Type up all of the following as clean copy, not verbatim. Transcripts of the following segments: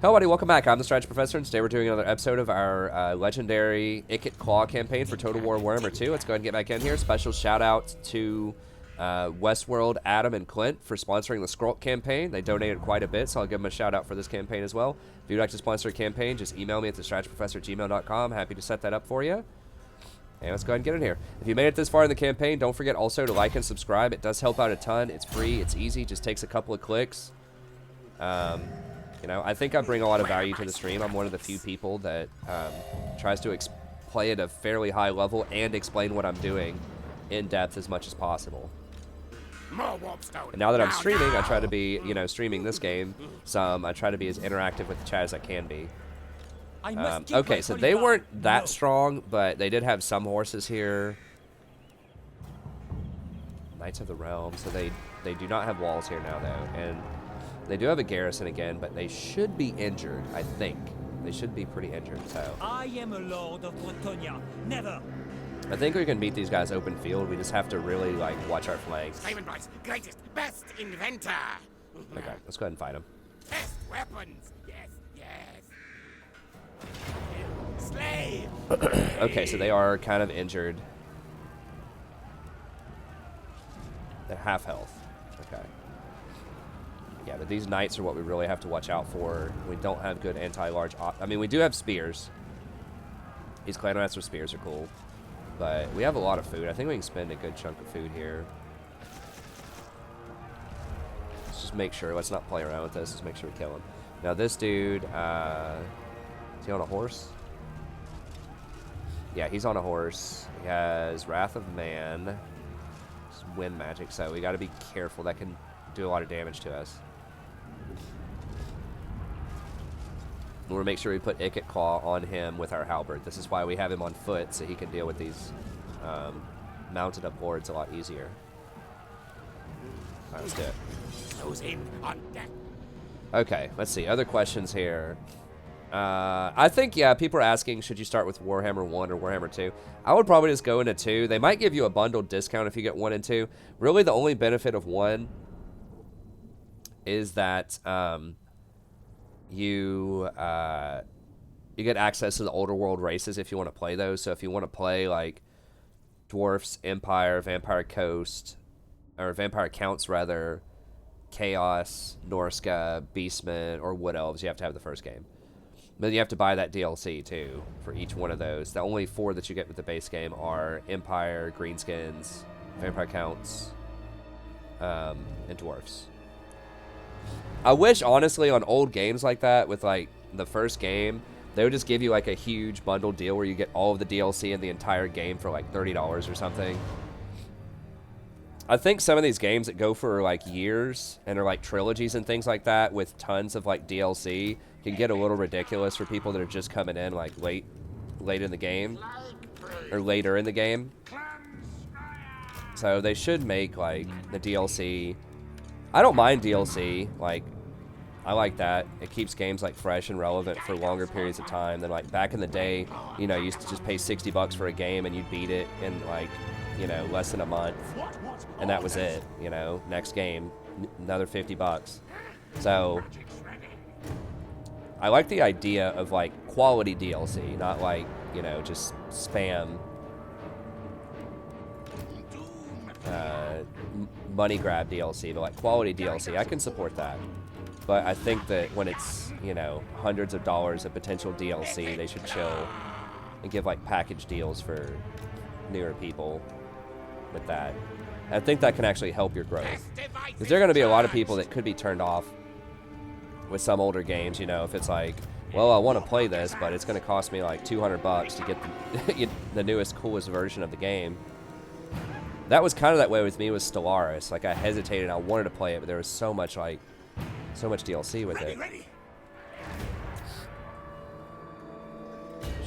Hello, buddy. Welcome back. I'm the Strategy Professor, and today we're doing another episode of our legendary Ikit Claw campaign for Total War Warhammer 2. Let's go ahead and get back in here. Special shout-out to Westworld, Adam, and Clint for sponsoring the Scroll campaign. They donated quite a bit, so I'll give them a shout-out for this campaign as well. If you'd like to sponsor a campaign, just email me at thestrategyprofessor@gmail.com. Happy to set that up for you. And let's go ahead and get in here. If you made it this far in the campaign, don't forget also to like and subscribe. It does help out a ton. It's free. It's easy. Just takes a couple of clicks. You know, I think I bring a lot of value to the stream. I'm one of the few people that tries to play at a fairly high level and explain what I'm doing in depth as much as possible. And now that I'm streaming, I try to be, you know, streaming this game some. I try to be as interactive with the chat as I can be. Okay, so they weren't that strong, but they did have some horses here. Knights of the Realm, so they do not have walls here now, though. And they do have a garrison again, but they should be injured, I think. They should be pretty injured, so. I am a lord of Bretonnia. Never. I think we can beat these guys open field. We just have to really, like, watch our flanks. Skaven boys, greatest, best inventor. Okay, let's go ahead and fight them. Best weapons. Yes, yes. Slay. Okay, so they are kind of injured. They're half health. Okay. Yeah, but these knights are what we really have to watch out for. We don't have good anti-large... I mean, we do have spears. These Clanmaster spears are cool. But we have a lot of food. I think we can spend a good chunk of food here. Let's just make sure. Let's not play around with this. Let's make sure we kill him. Now, this dude... is he on a horse? Yeah, he's on a horse. He has Wrath of Man. It's wind magic, so we got to be careful. That can do a lot of damage to us. We want to make sure we put Ikit Claw on him with our halberd. This is why we have him on foot, so he can deal with these mounted up hordes a lot easier. Alright, let's do it. Those in on deck. Okay, let's see. Other questions here. I think, yeah, people are asking, should you start with Warhammer 1 or Warhammer 2? I would probably just go into 2. They might give you a bundled discount if you get 1 and 2. Really, the only benefit of 1 is that you get access to the older world races if you want to play those. So if you want to play like Dwarfs, Empire, Vampire Coast, or Vampire Counts rather, Chaos, Norska, Beastmen, or Wood Elves, you have to have the first game. But you have to buy that DLC too for each one of those. The only 4 that you get with the base game are Empire, Greenskins, Vampire Counts, and Dwarfs. I wish, honestly, on old games like that, with, like, the first game, they would just give you, like, a huge bundle deal where you get all of the DLC in the entire game for, like, $30 or something. I think some of these games that go for, like, years and are, like, trilogies and things like that with tons of, like, DLC can get a little ridiculous for people that are just coming in, like, late in the game. Or later in the game. So they should make, like, the DLC... I don't mind DLC, like, I like that. It keeps games, like, fresh and relevant for longer periods of time than, like, back in the day, you know, you used to just pay $60 for a game and you'd beat it in, like, you know, less than a month. And that was it, you know, next game, another $50. So, I like the idea of, like, quality DLC, not, like, you know, just spam money grab DLC, but like quality DLC, I can support that. But I think that when it's, you know, hundreds of dollars of potential DLC, they should chill and give like package deals for newer people with that. I think that can actually help your growth. Because there are going to be a lot of people that could be turned off with some older games, you know, if it's like, well, I want to play this, but it's going to cost me like $200 to get the newest, coolest version of the game. That was kind of that way with me with Stellaris. Like, I hesitated. I wanted to play it, but there was so much, like, so much DLC with it.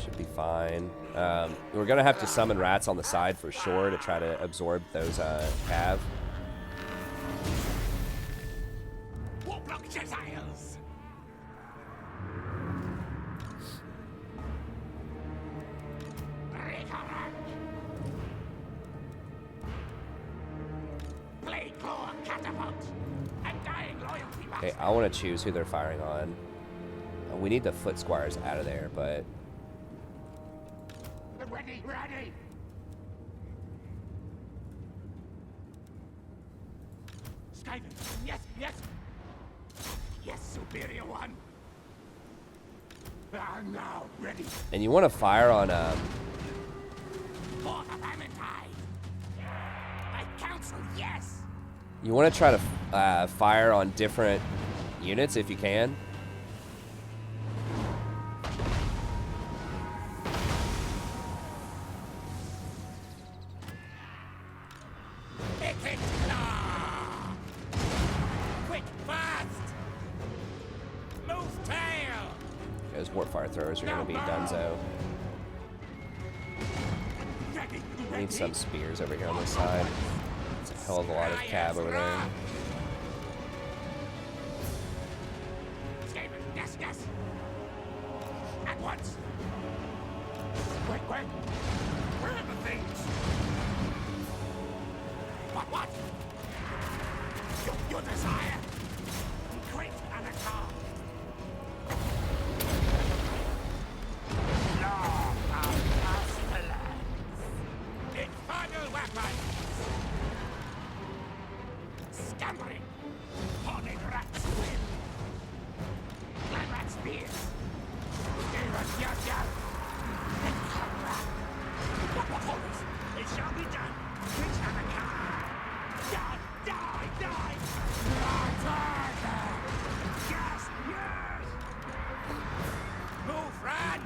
Should be fine. We're going to have to summon rats on the side for sure to try to absorb those cav. Okay, I want to choose who they're firing on. We need the foot squires out of there, but Ready, ready! Skaven, yes, yes! Yes, superior one! I'm now ready and you want to fire on for the Valentine! I counsel yes! you want to try to fire on different units if you can. Ikit! Quick, fast! Move tail! Those warp fire throwers are going to be donezo. Ready, We ready! need some spears over here on this side. It's a hell of a lot of cab over there. Skaven, yes, yes! At once! Quick, quick! Where are the things? What? Your desire! Quick, Anacar! Law of pestilence! Infernal weapons! Scampering! Horned rats win! Clan rat spears! Skaven, yes, yes! What horrors? It shall be done! Quick, Anacar! Die! Die! Die! Yes! Yes! Move, run!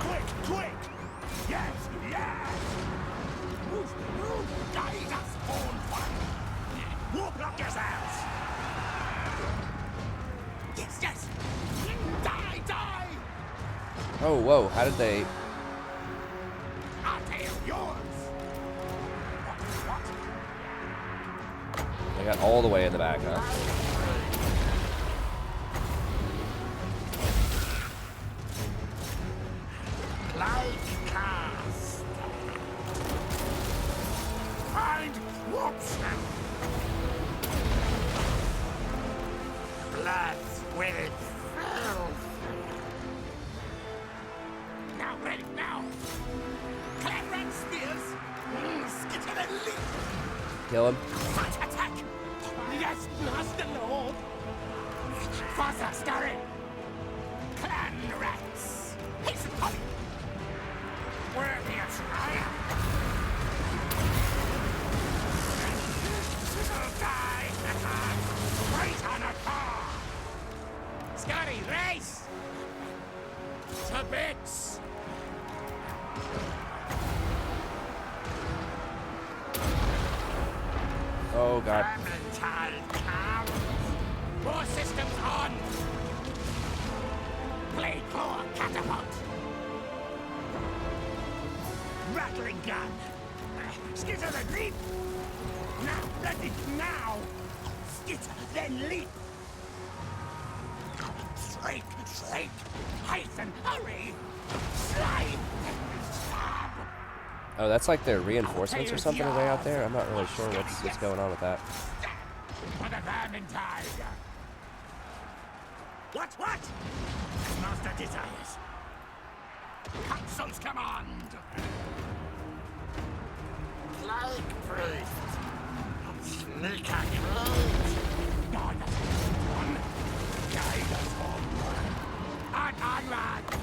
Quick! Quick! Yes! Yes! Move! Move! Guide us, old one! Warlock yourselves! Yes! Yes! Die! Die! Oh, whoa, how did they... I'll tail yours! What? They got all the way in the back, huh? Light cast. Find whoops. Blood with it filth. Now, ready, now. Clan rat spears. Skitter and leap. Kill him. Fight attack. Yes, Master Lord. Faster, scurry. Clan rats. Hasten, Polly. Worthy of triumph. Die. Right on a car. Scurry, race. To bits. Oh, God. Valentine comes. More systems on. Blade claw catapult. Rattling gun. Skitter then leap. Now, ready, now. Skitter then leap. Shriek, shriek. Hasten, hurry. Slide. Stab. Oh, that's like their reinforcements or something way out there? I'm not really sure what's going on with that. For the Vermintide. What? Master desires. Council's command. Plague priest. Sneak and close. Guide us on. Guide us on. Rats.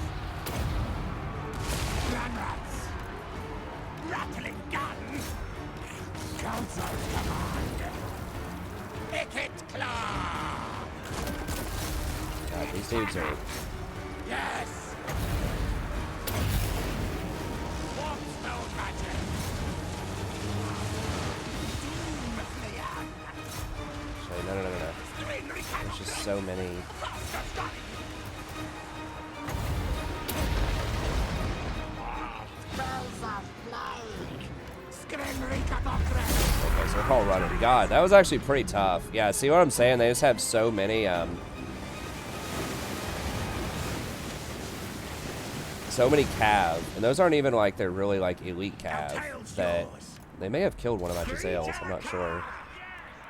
Clan rats. Rattling gun. Council's command. Ikit claw. God, these dudes are... Yes. Warp spell magic. Actually, no. There's just so many... Okay, so they're all running. God, that was actually pretty tough. Yeah, see what I'm saying? They just have so many, so many cav, and those aren't even like they're really like elite cav. That they may have killed one of my Giselles, I'm not sure.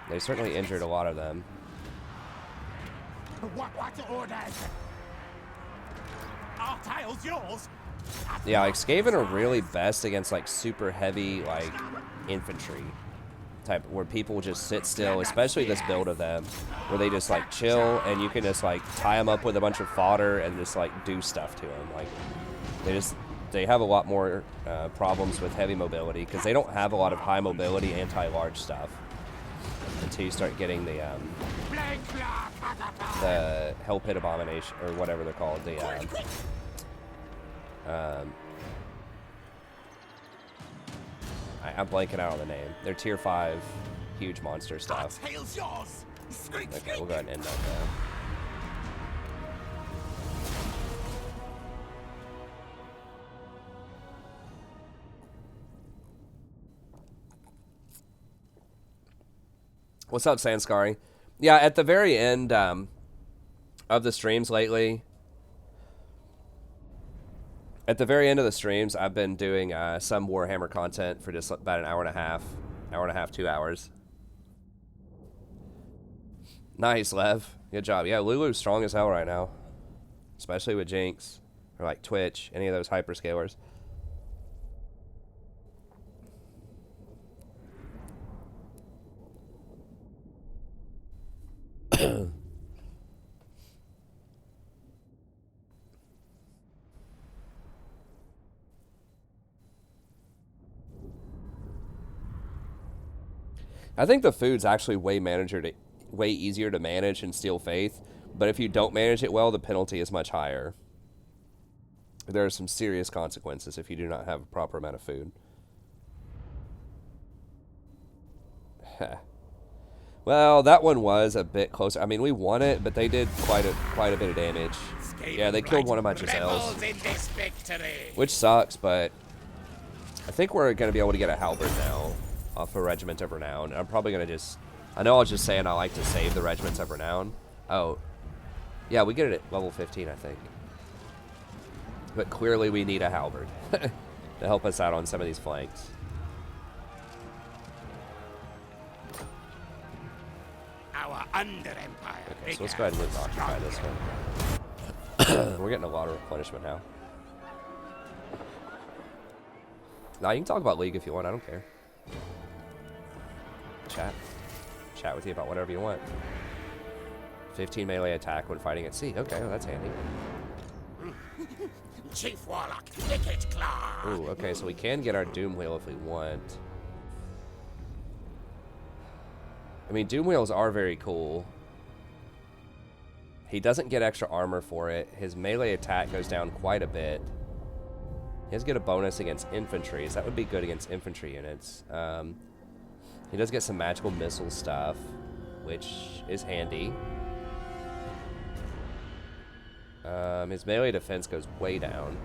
They certainly injured a lot of them. What orders? Our tile's yours. Yeah, like Skaven are really best against like super heavy like infantry type, where people just sit still, especially this build of them, where they just like chill and you can just like tie them up with a bunch of fodder and just like do stuff to them. Like they have a lot more problems with heavy mobility because they don't have a lot of high mobility anti-large stuff until you start getting the Hell Pit Abomination or whatever they're called. I'm blanking out on the name. They're tier 5 huge monster stuff. Okay, we'll go ahead and end that there. What's up, Sanskari? Yeah, at the very end of the streams lately, at the very end of the streams, I've been doing some Warhammer content for just about an hour and a half, 2 hours. Nice, Lev. Good job. Yeah, Lulu's strong as hell right now, especially with Jinx or like Twitch, any of those hyperscalers. I think the food's actually way easier to manage in Steel Faith, but if you don't manage it well, the penalty is much higher. There are some serious consequences if you do not have a proper amount of food. Well, that one was a bit closer. I mean, we won it, but they did quite a bit of damage. Yeah, they killed one of my Giselles, which sucks, but I think we're going to be able to get a halberd now off a Regiment of Renown. I'm probably going to just... I know I was just saying I like to save the Regiments of Renown. Oh. Yeah, we get it at level 15, I think. But clearly we need a halberd to help us out on some of these flanks. Our under-empire. Okay, so let's go ahead and occupy this one. We're getting a lot of replenishment now. Now, you can talk about League if you want. I don't care. Chat with you about whatever you want. 15 melee attack when fighting at sea. Okay, well, that's handy. Chief Warlock, Ikit Claw. Ooh, okay, so we can get our Doom Wheel if we want. I mean, Doom Wheels are very cool. He doesn't get extra armor for it. His melee attack goes down quite a bit. He does get a bonus against infantry, so that would be good against infantry units. He does get some magical missile stuff, which is handy. His melee defense goes way down.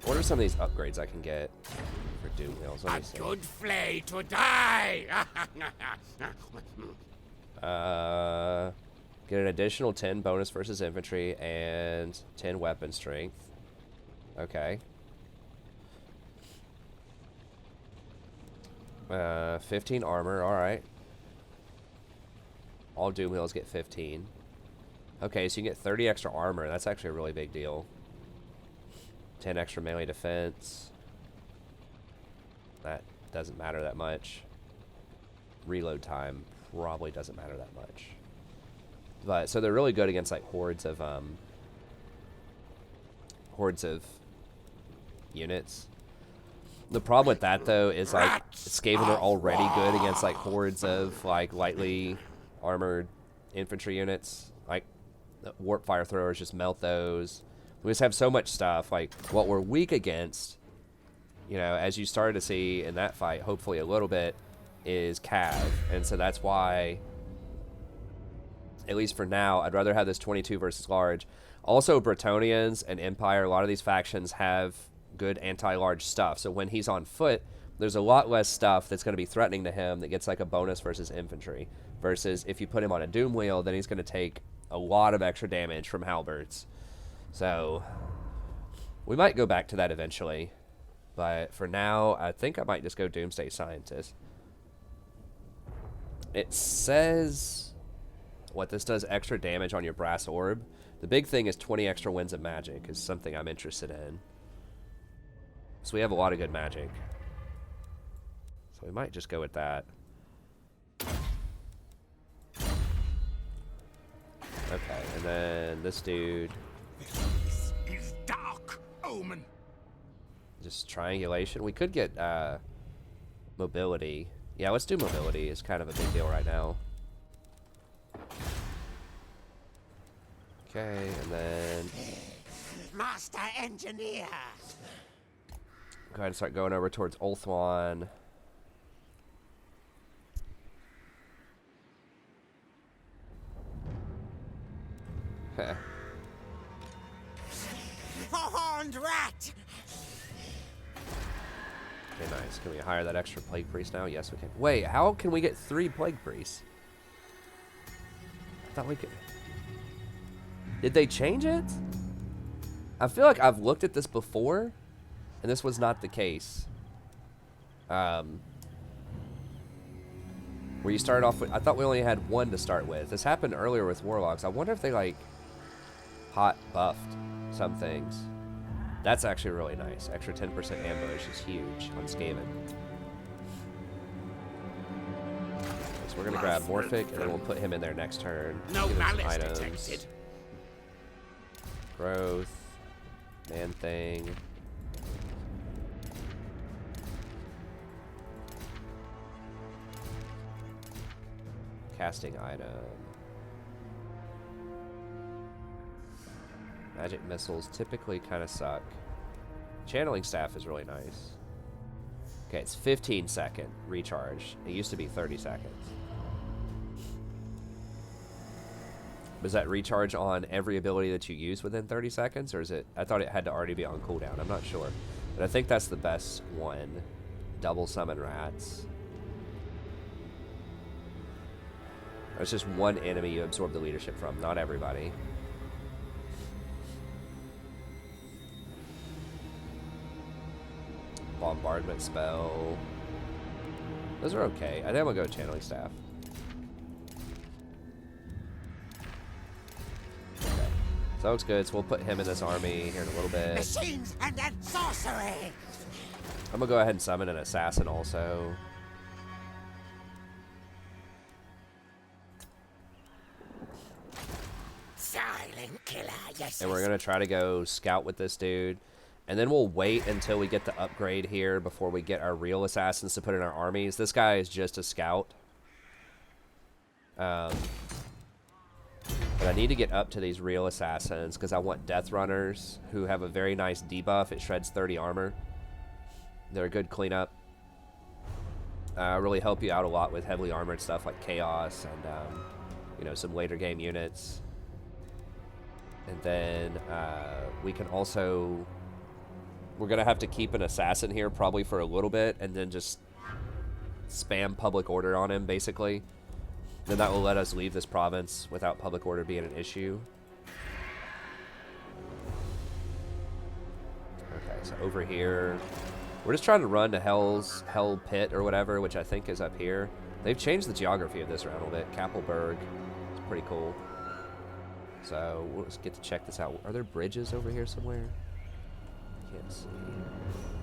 What are some of these upgrades I can get for Doom Wheels? Let me see. A good flay to die. Get an additional 10 bonus versus infantry and 10 weapon strength. Okay. 15 armor, alright. All Doom Wheels get 15. Okay, so you get 30 extra armor. That's actually a really big deal. 10 extra melee defense. That doesn't matter that much. Reload time probably doesn't matter that much. But so they're really good against like hordes of units. The problem with that though is like Skaven are already good against like hordes of like lightly armored infantry units. Like warp fire throwers just melt those. We just have so much stuff. Like what we're weak against, you know, as you started to see in that fight, hopefully a little bit, is Cav. And so that's why, at least for now, I'd rather have this 22 versus large. Also, Bretonnians and Empire, a lot of these factions have good anti-large stuff. So when he's on foot, there's a lot less stuff that's going to be threatening to him that gets like a bonus versus infantry. Versus if you put him on a Doom Wheel, then he's going to take a lot of extra damage from halberds. So we might go back to that eventually. But for now, I think I might just go Doomsday Scientist. It says what this does, extra damage on your brass orb. The big thing is 20 extra winds of magic is something I'm interested in. So we have a lot of good magic. So we might just go with that. Okay, and then this dude. This is dark omen. Just triangulation. We could get mobility. Yeah, let's do mobility. It's kind of a big deal right now. Okay, and then Master Engineer. go ahead and start going over towards Ulthuan. Heh. Horned rat. Okay, nice. Can we hire that extra plague priest now? Yes, we can. Wait, how can we get 3 plague priests? I thought we could. Did they change it? I feel like I've looked at this before, and this was not the case. Where you started off with, I thought we only had 1 to start with. This happened earlier with warlocks. I wonder if they like hot buffed some things. That's actually really nice. Extra 10% ambush is huge on Skaven. So we're gonna grab Morphic, and then we'll put him in there next turn. No Give him some malice items. detected. Growth. Man thing. Casting item. Magic missiles typically kind of suck. Channeling staff is really nice. Okay, it's 15-second recharge. It used to be 30 seconds. Was that recharge on every ability that you use within 30 seconds? Or is it... I thought it had to already be on cooldown. I'm not sure. But I think that's the best one. Double summon rats. It's just one enemy you absorb the leadership from, not everybody. Bombardment spell. Those are okay. I think I'm gonna go channeling staff. Okay. So that looks good. So we'll put him in this army here in a little bit. Machines and then sorcery. I'm gonna go ahead and summon an assassin also. Silent killer, yes. And we're gonna try to go scout with this dude. And then we'll wait until we get the upgrade here before we get our real assassins to put in our armies. This guy is just a scout. But I need to get up to these real assassins because I want death runners who have a very nice debuff. It shreds 30 armor. They're a good cleanup. Really help you out a lot with heavily armored stuff like chaos and you know, some later game units. And then we can also... We're going to have to keep an assassin here probably for a little bit and then just spam public order on him, basically. Then that will let us leave this province without public order being an issue. Okay, so over here... We're just trying to run to Hell Pit or whatever, which I think is up here. They've changed the geography of this around a little bit. Kappelberg. It's pretty cool. So we'll just get to check this out. Are there bridges over here somewhere? Can't see.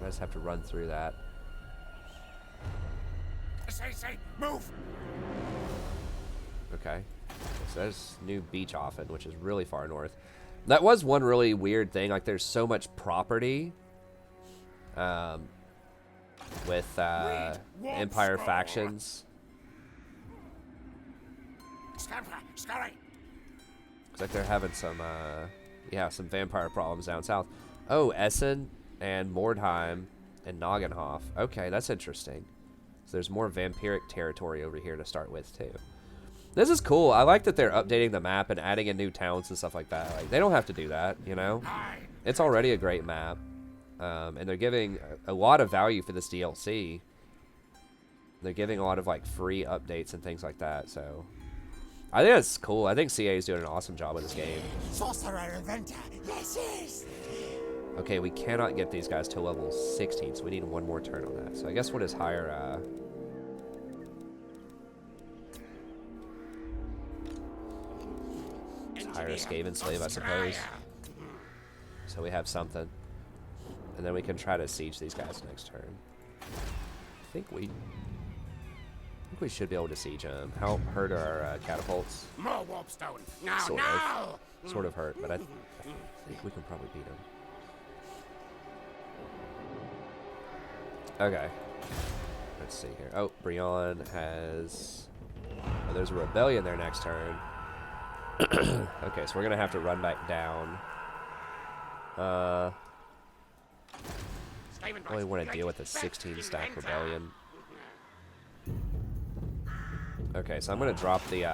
I just have to run through that. Say, move. Okay. So there's New Beechhofen, which is really far north. That was one really weird thing. Like, there's so much property with Empire factions. Scurry. Looks like they're having some, yeah, some vampire problems down south. Oh, Essen and Mordheim and Noggenhof. Okay, that's interesting. So there's more vampiric territory over here to start with, too. This is cool. I like that they're updating the map and adding in new towns and stuff like that. Like, they don't have to do that, you know? It's already a great map. And they're giving a lot of value for this DLC. They're giving a lot of, like, free updates and things like that, so... I think that's cool. I think CA is doing an awesome job with this game. Sorcerer Inventor. Yes. Okay, we cannot get these guys to level 16, so we need one more turn on that. So I guess we'll just hire, hire a Skaven slave, I suppose. So we have something. And then we can try to siege these guys next turn. I think we should be able to siege them. How hurt are our catapults? More warpstone. Now, Sort now. Sort of hurt, but I think we can probably beat them. Okay. Let's see here. Oh, Breton has... Oh, there's a rebellion there next turn. Okay, so we're going to have to run back down. I really want to deal with a 16-stack rebellion. Okay, so I'm going to drop the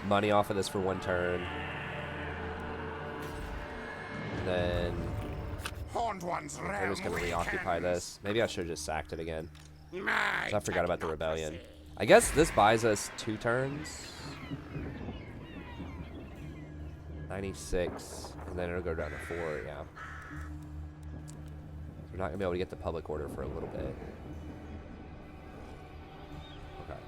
money off of this for one turn. Then I'm just going to reoccupy this. Maybe I should have just sacked it again. I forgot about the rebellion. I guess this buys us 2 turns. 96. And then it'll go down to 4, yeah. We're not going to be able to get the public order for a little bit. Okay.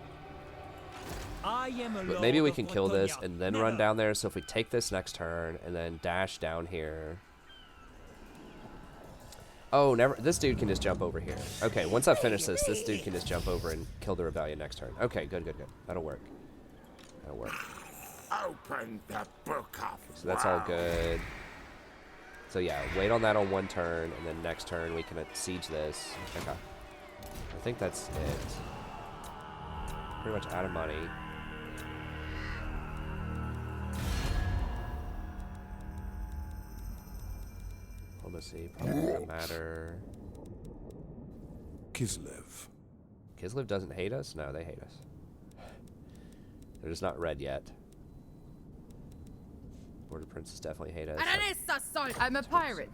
But maybe we can kill this and then run down there. So if we take this next turn and then dash down here. Oh, never. This dude can just jump over here. Okay, once I finish this, this dude can just jump over and kill the rebellion next turn. Okay, good, good, good. That'll work. That'll work. Open the book up. So that's all good. So yeah, wait on that on one turn, and then next turn we can siege this. Okay. I think that's it. Pretty much out of money. Diplomacy probably doesn't matter. Kislev. Kislev doesn't hate us? No, they hate us. They're just not red yet. Border princes definitely hate us. I'm a pirate.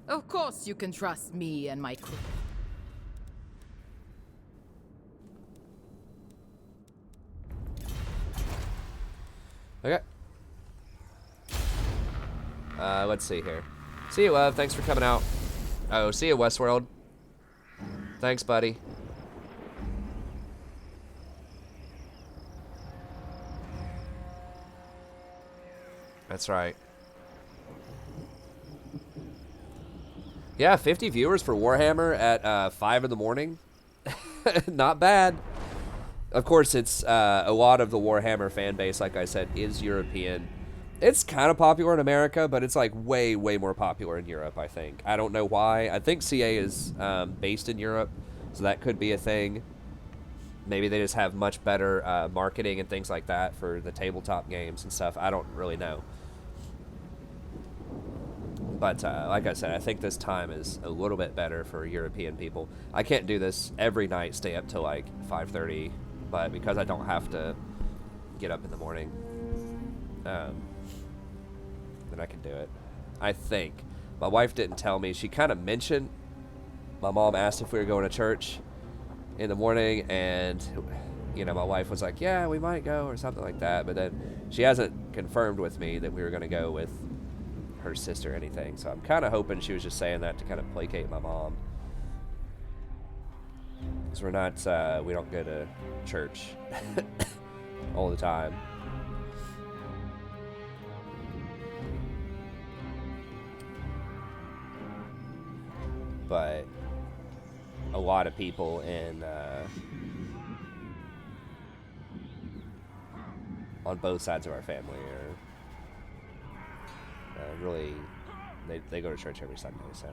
Of course you can trust me and my crew. Okay. Let's see here. See you, Love. Thanks for coming out. Oh, see you, Westworld. Thanks, buddy. That's right. Yeah, 50 viewers for Warhammer at 5 in the morning. Not bad. Of course, it's a lot of the Warhammer fan base, like I said, is European. It's kind of popular in America, but it's like way, way more popular in Europe, I think. I don't know why. I think CA is based in Europe, so that could be a thing. Maybe they just have much better marketing and things like that for the tabletop games and stuff. I don't really know. But like I said, I think this time is a little bit better for European people. I can't do this every night, stay up till like 5:30, but because I don't have to get up in the morning, then I can do it. I think. My wife didn't tell me. She kind of mentioned, my mom asked if we were going to church in the morning, and you know, my wife was like, yeah, we might go or something like that, but then she hasn't confirmed with me that we were going to go with her sister or anything, so I'm kind of hoping she was just saying that to kind of placate my mom, because we're not we don't go to church all the time. But a lot of people in on both sides of our family are really, they go to church every Sunday, so.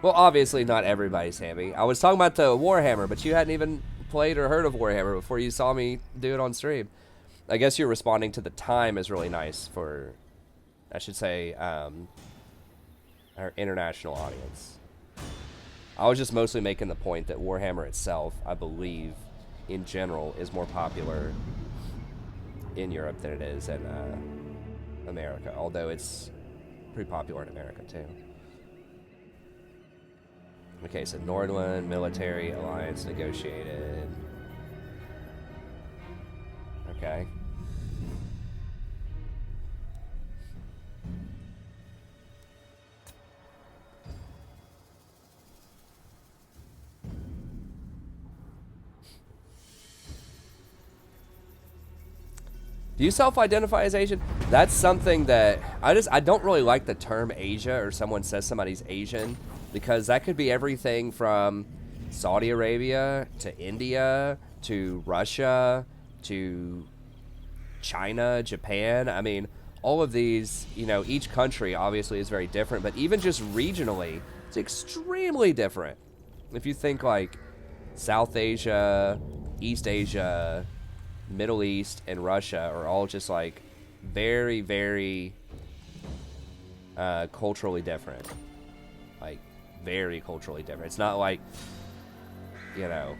Well, obviously not everybody's Sammy. I was talking about the Warhammer, but you hadn't even played or heard of Warhammer before you saw me do it on stream. I guess you're responding to the time is really nice for, I should say, our international audience. I was just mostly making the point that Warhammer itself, I believe, in general, is more popular in Europe than it is in America, although it's pretty popular in America too. Okay, so Nordland military alliance negotiated. Okay. Do you self-identify as Asian? That's something that I don't really like the term Asia, or someone says somebody's Asian, because that could be everything from Saudi Arabia to India to Russia to China, Japan. I mean, all of these, you know, each country obviously is very different, but even just regionally, it's extremely different. If you think like South Asia, East Asia, Middle East, and Russia are all just like very, very culturally different. Like, very culturally different. It's not like, you know,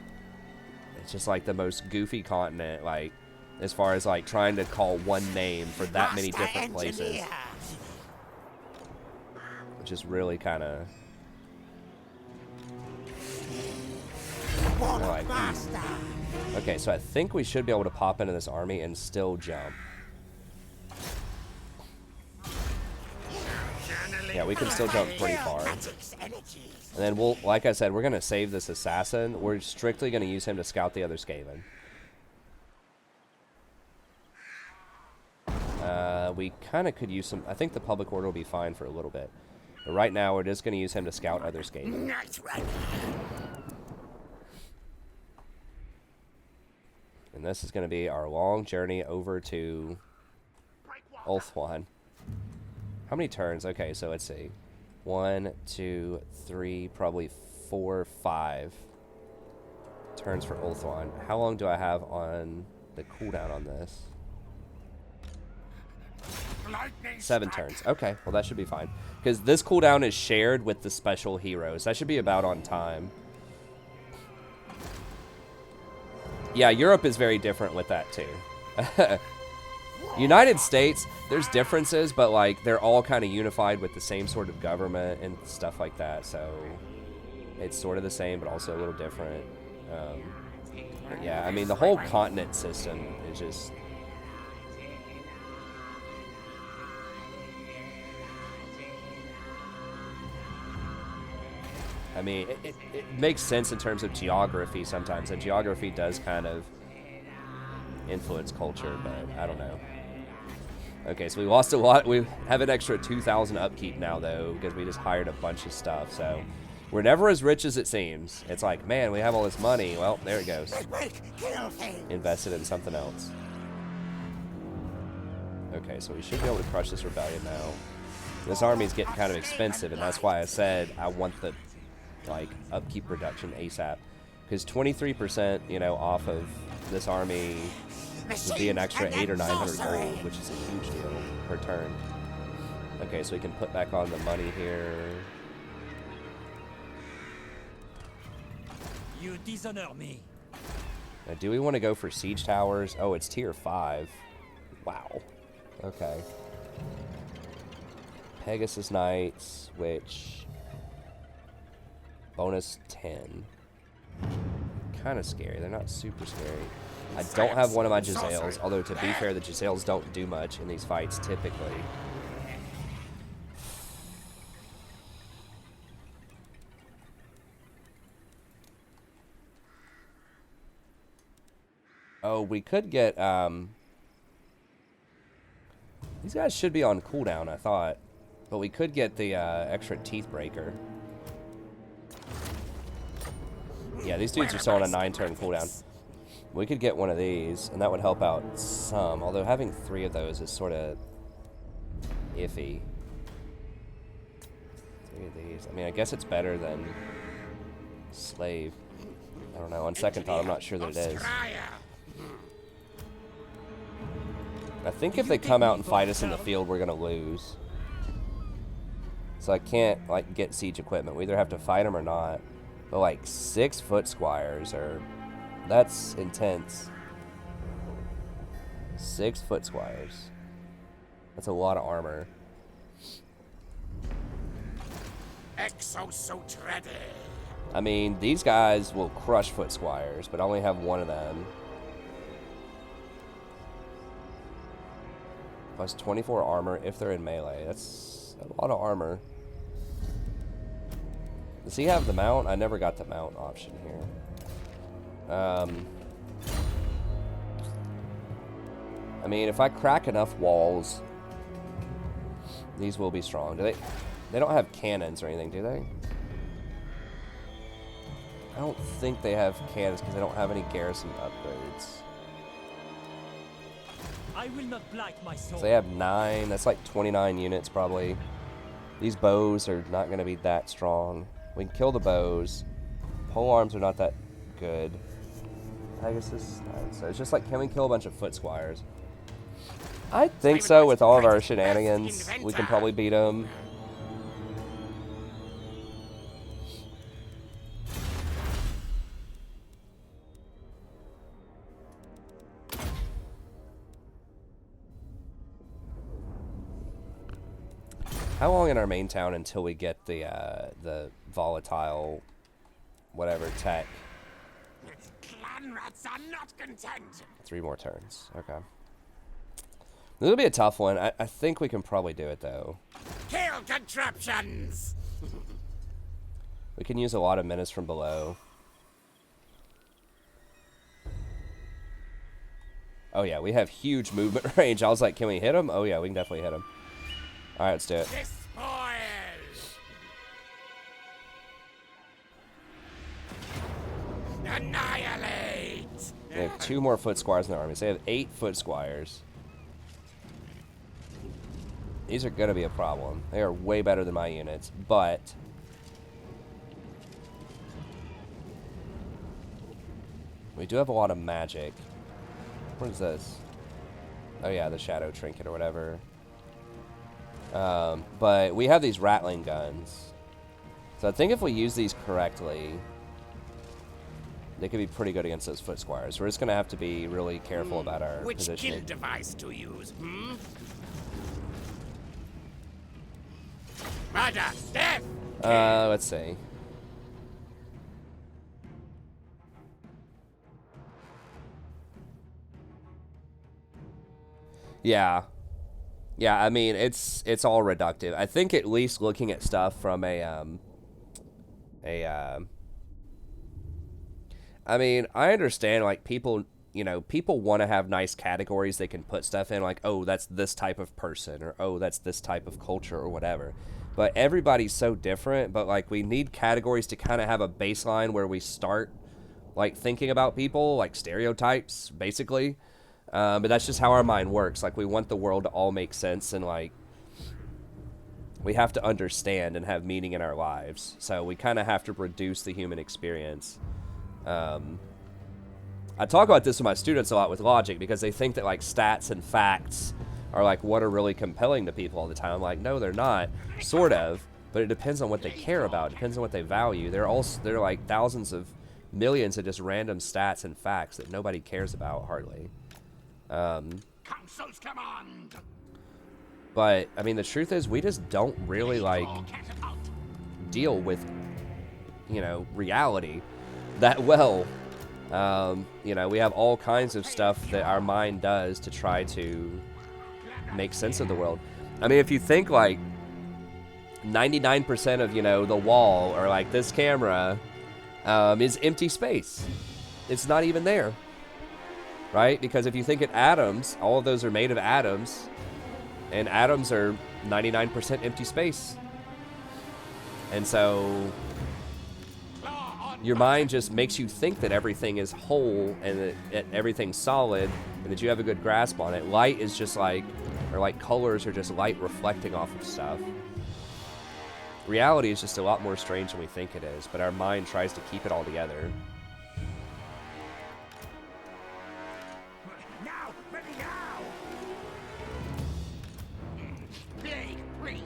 it's just like the most goofy continent, like, as far as like trying to call one name for that many different places. Which is really kind of like, okay, so I think we should be able to pop into this army and still jump. Yeah, we can still jump pretty far. And then we'll, like I said, we're going to save this assassin. We're strictly going to use him to scout the other Skaven. We kind of could use some, I think the public order will be fine for a little bit. But right now, we're just going to use him to scout other Skaven. And this is going to be our long journey over to Ulthuan. How many turns? Okay, so let's see. 1, 2, 3, probably 4, 5 turns for Ulthuan. How long do I have on the cooldown on this? 7 turns. Okay, well that should be fine. Because this cooldown is shared with the special heroes. That should be about on time. Yeah, Europe is very different with that too. United States, there's differences, but like they're all kind of unified with the same sort of government and stuff like that. So it's sort of the same, but also a little different. But yeah, I mean the whole continent system is just. I mean, it makes sense in terms of geography sometimes, and geography does kind of influence culture, but I don't know. Okay, so we lost a lot. We have an extra 2,000 upkeep now, though, because we just hired a bunch of stuff, so we're never as rich as it seems. It's like, man, we have all this money. Well, there it goes. Invested in something else. Okay, so we should be able to crush this rebellion now. This army's getting kind of expensive, and that's why I said I want the like upkeep reduction ASAP, because 23%, you know, off of this army would be an extra 800 or 900 gold, which is a huge deal per turn. Okay, so we can put back on the money here. You dishonor me. Now, do we want to go for siege towers? Oh, it's tier 5. Wow. Okay. Pegasus Knights, which bonus 10. Kind of scary. They're not super scary. I don't have one of my Giselles, although to be fair, the Giselles don't do much in these fights typically. Oh, we could get, these guys should be on cooldown, I thought. But we could get the extra teeth breaker. Yeah, these dudes are still on a 9-turn cooldown. We could get one of these, and that would help out some. Although having 3 of those is sort of iffy. 3 of these. I mean, I guess it's better than slave. I don't know. On second thought, I'm not sure that it is. I think if they come out and fight us in the field, we're gonna lose. So I can't like get siege equipment. We either have to fight them or not. But like 6 foot squires are, that's intense. 6 foot squires. That's a lot of armor. I mean, these guys will crush foot squires, but I only have 1 of them. Plus 24 armor if they're in melee. That's a lot of armor. Does he have the mount? I never got the mount option here. I mean, if I crack enough walls, these will be strong. Do they? They don't have cannons or anything, do they? I don't think they have cannons because they don't have any garrison upgrades. I will not blight my soul. So they have 9. That's like 29 units probably. These bows are not going to be that strong. We can kill the bows. Pole arms are not that good. Pegasus. So it's just like, can we kill a bunch of foot squires? I think so. With all of our shenanigans, we can probably beat them. How long in our main town until we get the volatile, whatever tech? Clan rats are not content. 3 more turns. Okay. This will be a tough one. I think we can probably do it though. Kill contraptions. We can use a lot of menace from below. Oh yeah, we have huge movement range. I was like, can we hit him? Oh yeah, we can definitely hit him. All right, let's do it. Despoil. Annihilate. They have 2 more foot squires in their army. So they have 8 foot squires. These are going to be a problem. They are way better than my units, but we do have a lot of magic. What is this? Oh yeah, the shadow trinket or whatever. But we have these rattling guns. So I think if we use these correctly, they could be pretty good against those foot squires. We're just going to have to be really careful about our Which positioning. kill device to use? Murder, death. Let's see. Yeah. Yeah, I mean, it's all reductive. I think at least looking at stuff from I mean, I understand, like, people, you know, people want to have nice categories they can put stuff in, like, oh, that's this type of person, or oh, that's this type of culture, or whatever. But everybody's so different, but, like, we need categories to kind of have a baseline where we start, like, thinking about people, like, stereotypes, basically. But that's just how our mind works. Like, we want the world to all make sense, and, like, we have to understand and have meaning in our lives. So we kind of have to reduce the human experience. I talk about this with my students a lot with logic, because they think that, like, stats and facts are, like, what are really compelling to people all the time. I'm like, no, they're not. Sort of. But it depends on what they care about. It depends on what they value. There are like thousands of millions of just random stats and facts that nobody cares about, hardly. Council's command. But, I mean, the truth is, we just don't really, like, deal with, you know, reality that well. You know, we have all kinds of stuff that our mind does to try to make sense of the world. I mean, if you think, like, 99% of, you know, the wall, or, like, this camera, is empty space. It's not even there. Right? Because if you think of atoms, all of those are made of atoms, and atoms are 99% empty space. And so your mind just makes you think that everything is whole and that everything's solid and that you have a good grasp on it. Light is just like, or like colors are just light reflecting off of stuff. Reality is just a lot more strange than we think it is, but our mind tries to keep it all together. Now, ready now. Big priest.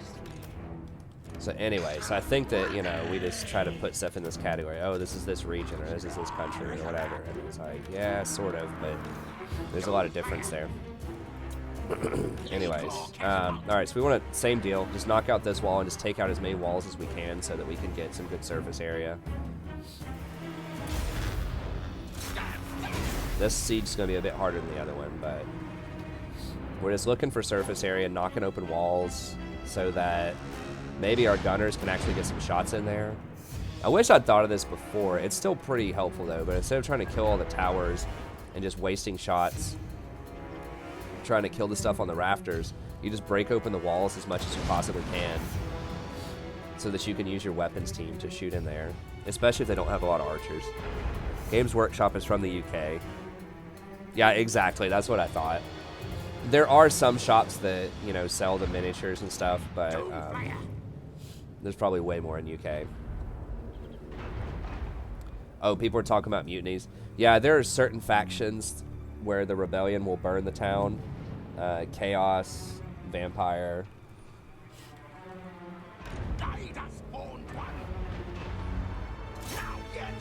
So anyway, so I think that, you know, we just try to put stuff in this category. Oh, this is this region, or this is this country, or whatever. And it's like, yeah, sort of, but there's a lot of difference there. Anyways, all right, so we want to, same deal, just knock out this wall and just take out as many walls as we can so that we can get some good surface area. This siege is going to be a bit harder than the other one, but we're just looking for surface area, knocking open walls so that maybe our gunners can actually get some shots in there. I wish I'd thought of this before. It's still pretty helpful, though, but instead of trying to kill all the towers and just wasting shots, trying to kill the stuff on the rafters, you just break open the walls as much as you possibly can so that you can use your weapons team to shoot in there, especially if they don't have a lot of archers. Games Workshop is from the UK. Yeah, exactly. That's what I thought. There are some shops that, you know, sell the miniatures and stuff, but there's probably way more in UK. Oh, people are talking about mutinies. Yeah, there are certain factions where the rebellion will burn the town. Chaos, Vampire. Guide us, horned one. Now, yes.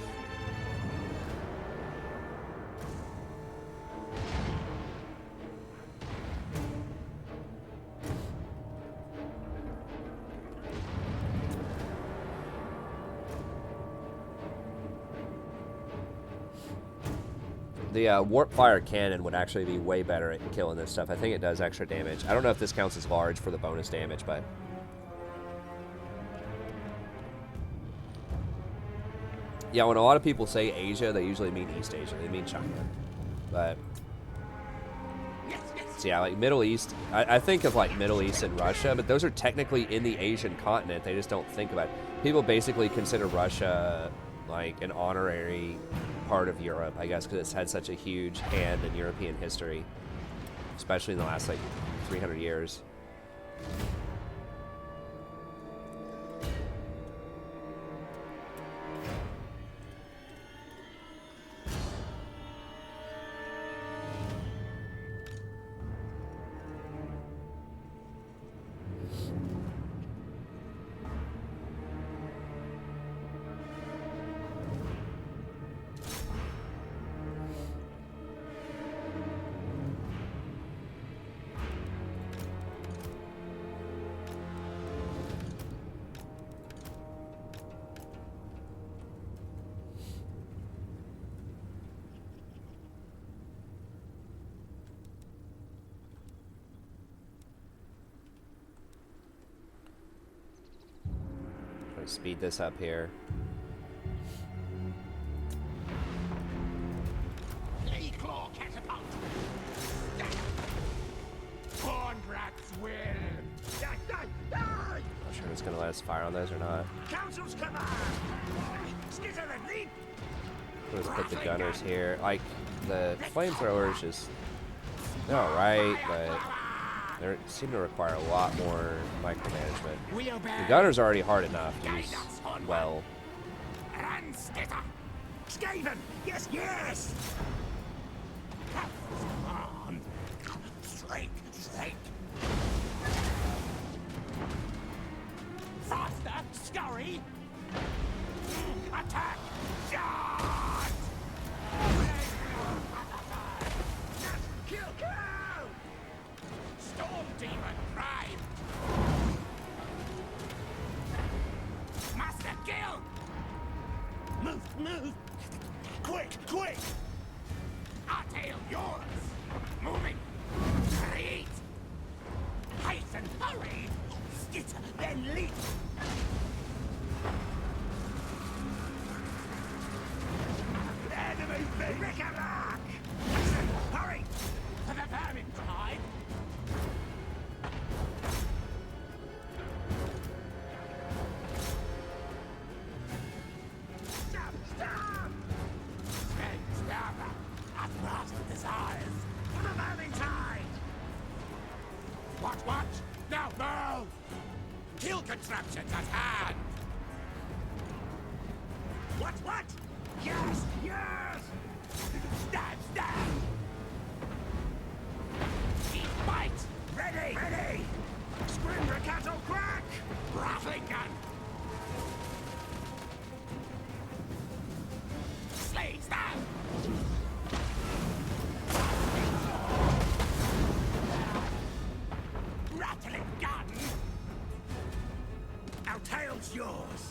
The warp fire cannon would actually be way better at killing this stuff. I think it does extra damage. I don't know if this counts as large for the bonus damage, but... yeah, when a lot of people say Asia, they usually mean East Asia. They mean China. But... so yeah, like Middle East, I think of like Middle East and Russia, but those are technically in the Asian continent. They just don't think about it. People basically consider Russia like an honorary part of Europe, I guess, because it's had such a huge hand in European history, especially in the last like 300 years. Speed this up here. Claw catapult. Hornbrats will. Die, die, die. Not sure if it's gonna let us fire on those or not. Council's command. Skitter and leap. Let's put the gunners here. Like the flamethrowers, just they're all right, but they seem to require a lot more micromanagement. We obey. The gunner's already hard enough to use well. And Skitter. Skaven. Yes, yes. Come on. Straight, straight. Faster. Scurry. Attack. Charge. Kill, kill. Storm demon prime. Master kill. Move, move. Quick, quick. Our tail yours. Moving. Create. Hasten, hurry. Skitter, then leap. Enemy thing. Rick-a-rack. Hasten, hurry. For the vermin to hide. Stop, stop. Stop. At last desires. For the vermin tide. What? Now move. Kill contraptions at hand. What? Yes, yes. Stab. Eat, bite. Ready. Scream, Riccato, crack. Rattling gun. Slay, stab. Rattling gun. Our tail's yours.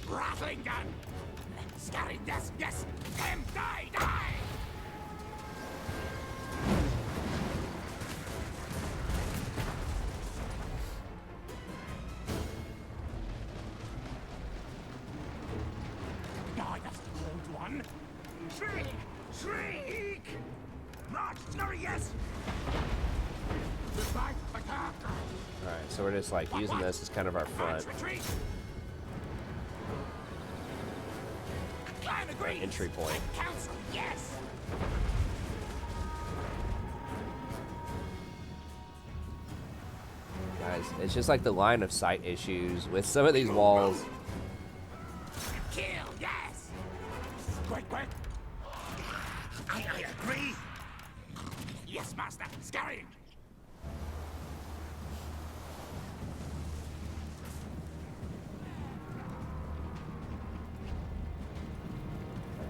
Rattling gun. Scary, yes. Them, die. Guide us, old one. Shriek. March, scurry, yes. so we're just like using this as kind of our front Retreat. Clan agrees. entry point. Council, yes. Guys, it's just like the line of sight issues with some of these walls. Kill, yes. Quick, quick. I agree. Yes, master. Scurrying.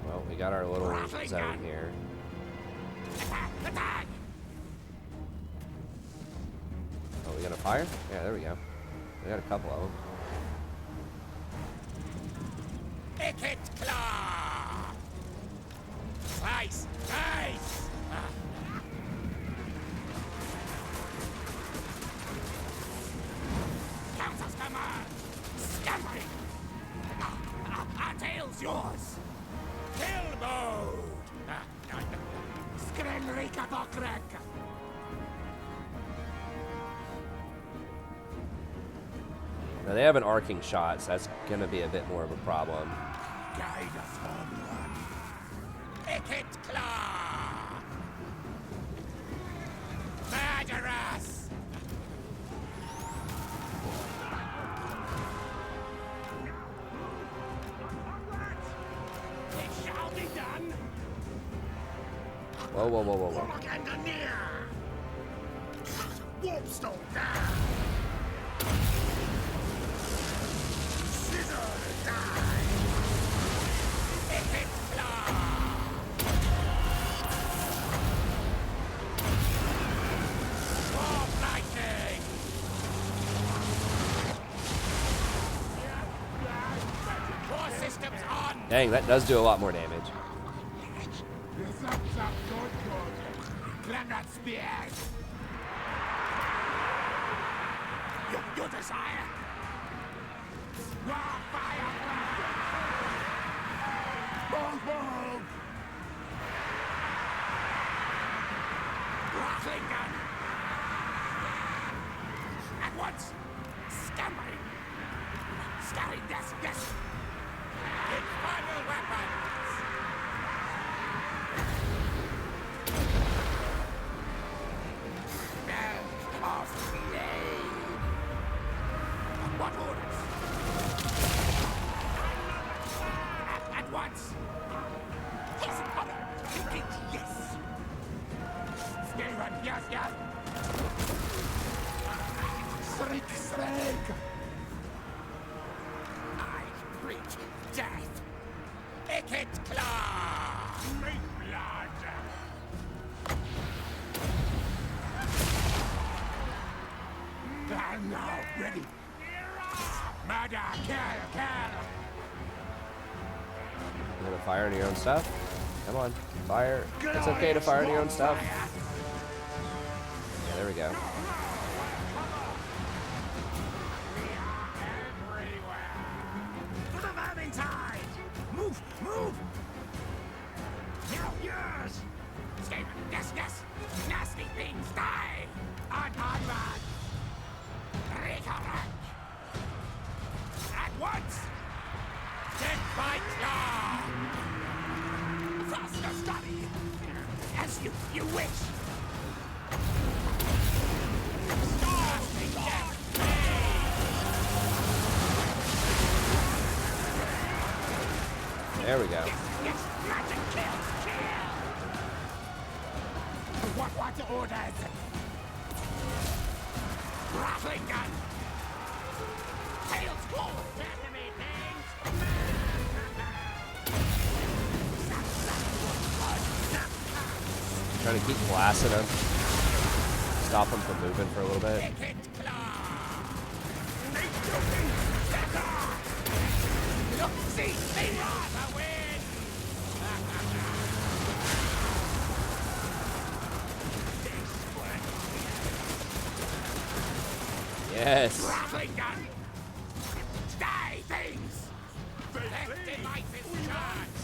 Well, we got our little zone here. Attack, attack. Oh, we got a fire? Yeah, there we go. We got a couple of them. Ikit claw. Slice, nice. Council's command. Scampering. Our tail's yours. Kill mode. Skrenrika bokrek. Now they have an arcing shot, so that's gonna be a bit more of a problem. Guide us onward. Ikit claw. Murder us. It shall be done. Whoa, whoa, whoa, whoa, whoa. Propaganda near. Warpstone down. Scissor die. Ikit claw. Warp lightning. War systems on. Dang, that does do a lot more damage. Zap, zap, good. Granite spears. Your desire. Raw fire. Boom. Rattling gun. At once. Scampering. Scattering death, yes. Infernal weapons. Bell of flame. What orders? At once. Yes, mother. Indeed, yes. Skaven, yes. Shriek. I reach death. Ikit claw. Make blood. I'm now ready. Murder, kill. You gonna fire on your own stuff? Come on, fire. It's okay to fire on your own stuff. Yeah, there we go. Everywhere. For the Valentine! Move! Now yours! Skaven, yes! Nasty things die! Onward! Recollect! At once! Death by claw! Faster study! As you wish! Nasty death! There we go. Yes, magic kills! What orders? Rattling gun! Tails forward! Enemy things! Trying to keep blasting them. Stop them from moving for a little bit. Ikit claw! Look, see, they rather win! Yes. Rattling gun! Die, things! Left devices charged!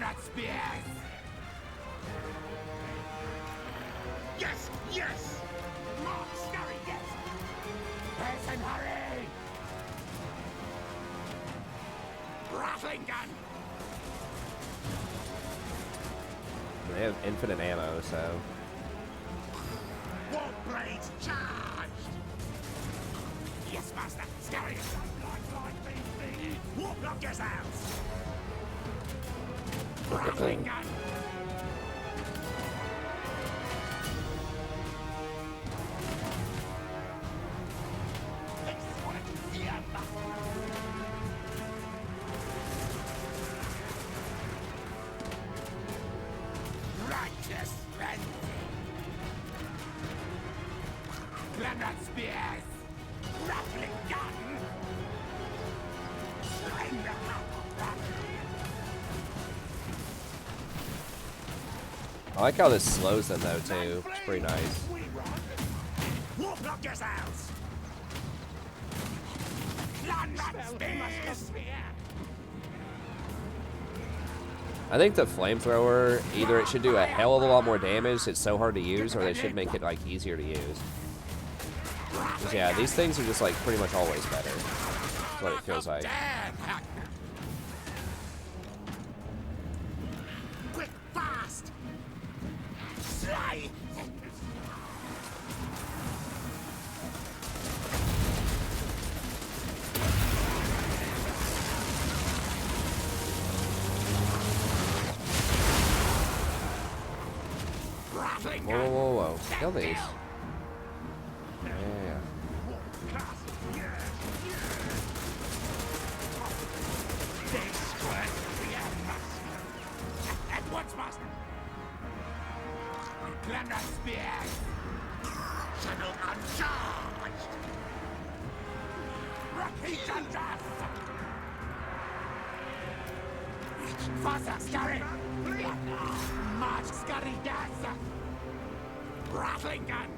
Glamrat spears! Yes, yes! More scurry, yes! Person, hurry! Rattling gun! They have infinite ammo, so. War blades charged! Yes, master! Scurry! War block yourselves! Rattling gun! Righteous frenzy! Glamrat spears! Rattling gun! Slender I like how this slows them though too. It's pretty nice. We run! War block yourselves! Glamrat spears! I think the flamethrower, either it should do a hell of a lot more damage, it's so hard to use, or they should make it like easier to use. 'Cause, yeah, these things are just like pretty much always better. That's what it feels like. Quick, fast! Slay! Rattling Whoa, whoa, whoa, whoa. Kill these. Yeah. At once, master. Glamrat spears. Channel uncharged. Repeat and dust. Faster, scurry. March, scurry, gas. Rattling gun.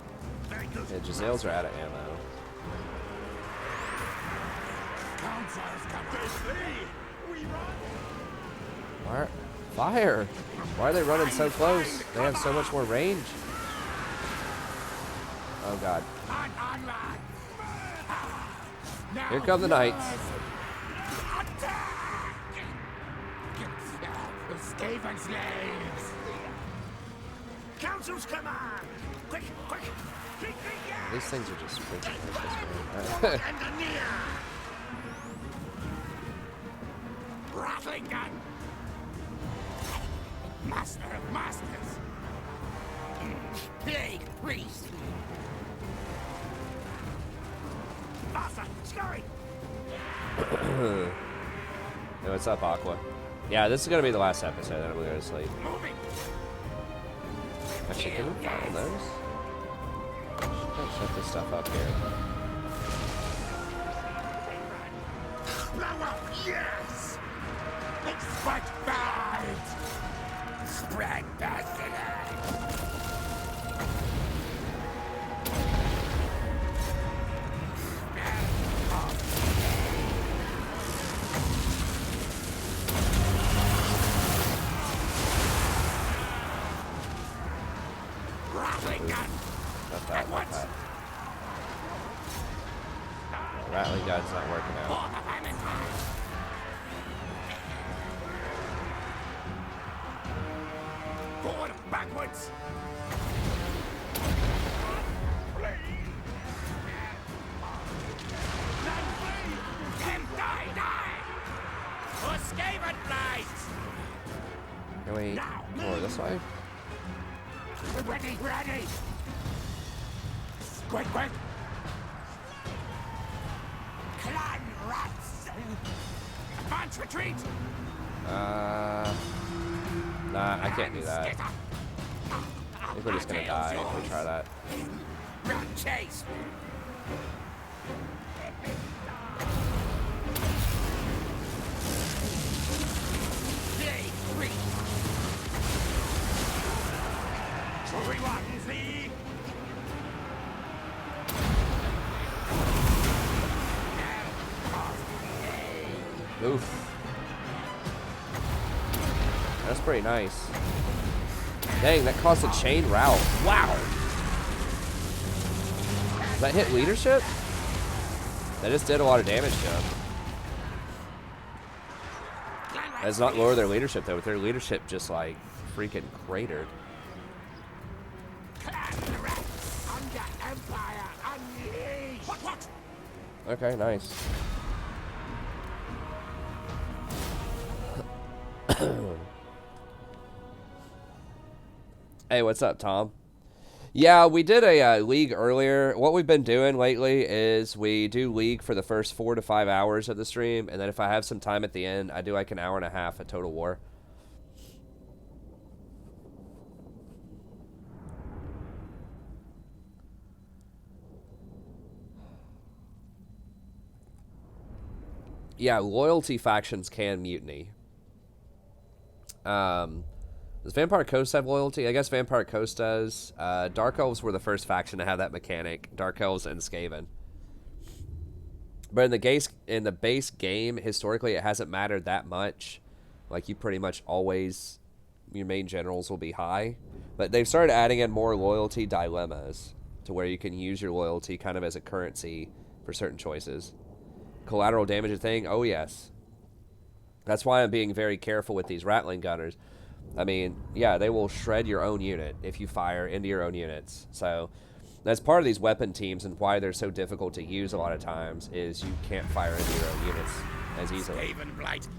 Very good. Yeah, Giselles are out of ammo. Councils come to flee. We run. Why? Fire! Why are they running so close? They have so much more range. Oh god. On, lad. Now Here come the knights. Attack! Skaven slaves! Council's command! Quick, quick! These things are just freaking vicious, man. And the near! Rattling gun! Master of masters! Big priest! Master, scurry! Hey, what's up, Aqua? Yeah, this is gonna be the last episode, then I'm gonna go to sleep. Moving! Actually, can we find those? Let's shut this stuff up here. Blow up, yes! Expect fight! Spread pestilence! Rattling gun! Not that, not that. Rattling gun's not working out. For the famine! Forward, backwards! Die! For Skaven blades! Can we go this way? Ready! Quick! Clan rats! Advance retreat! Nah, I can't do that. Skitter. I think we're just gonna die if we try that. Run chase! Big priest! Everyone, see? Oof. That's pretty nice. Dang, that caused a chain rout. Wow. Does that hit leadership? That just did a lot of damage to them. That does not lower their leadership, though. With their leadership just, like, freaking cratered. Okay, nice. Hey, what's up, Tom? Yeah, we did a league earlier. What we've been doing lately is we do league for the first 4 to 5 hours of the stream, and then if I have some time at the end, I do like an hour and a half of Total War. Yeah, loyalty factions can mutiny. Does Vampire Coast have loyalty? I guess Vampire Coast does. Dark Elves were the first faction to have that mechanic. Dark Elves and Skaven. But in the base game, historically, it hasn't mattered that much. Like, you pretty much always, your main generals will be high. But they've started adding in more loyalty dilemmas to where you can use your loyalty kind of as a currency for certain choices. Collateral damage a thing? Oh, yes. That's why I'm being very careful with these rattling gunners. I mean, yeah, they will shred your own unit if you fire into your own units. So that's part of these weapon teams and why they're so difficult to use a lot of times is you can't fire into your own units as easily.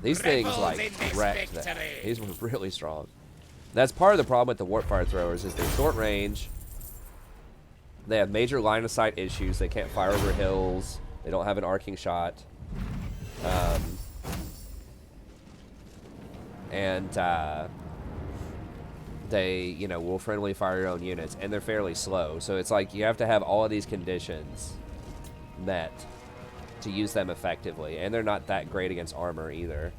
These things, like, wrecked that. These were really strong. That's part of the problem with the warp fire throwers is they're short range. They have major line of sight issues. They can't fire over hills. They don't have an arcing shot. They, you know, will friendly fire your own units, and they're fairly slow. So it's like you have to have all of these conditions met to use them effectively, and they're not that great against armor either.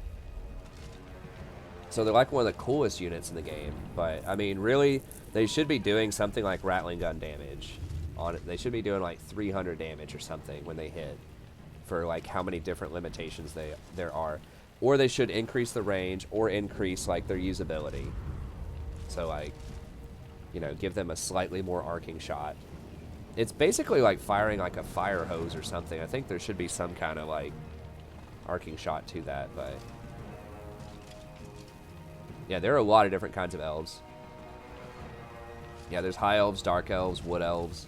So they're like one of the coolest units in the game, but I mean, really, they should be doing something like rattling gun damage on it. They should be doing like 300 damage or something when they hit for like how many different limitations there are. Or they should increase the range or increase like their usability. So, like, you know, give them a slightly more arcing shot. It's basically like firing like a fire hose or something. I think there should be some kind of like arcing shot to that, but yeah, there are a lot of different kinds of elves. Yeah, there's high elves, dark elves, wood elves,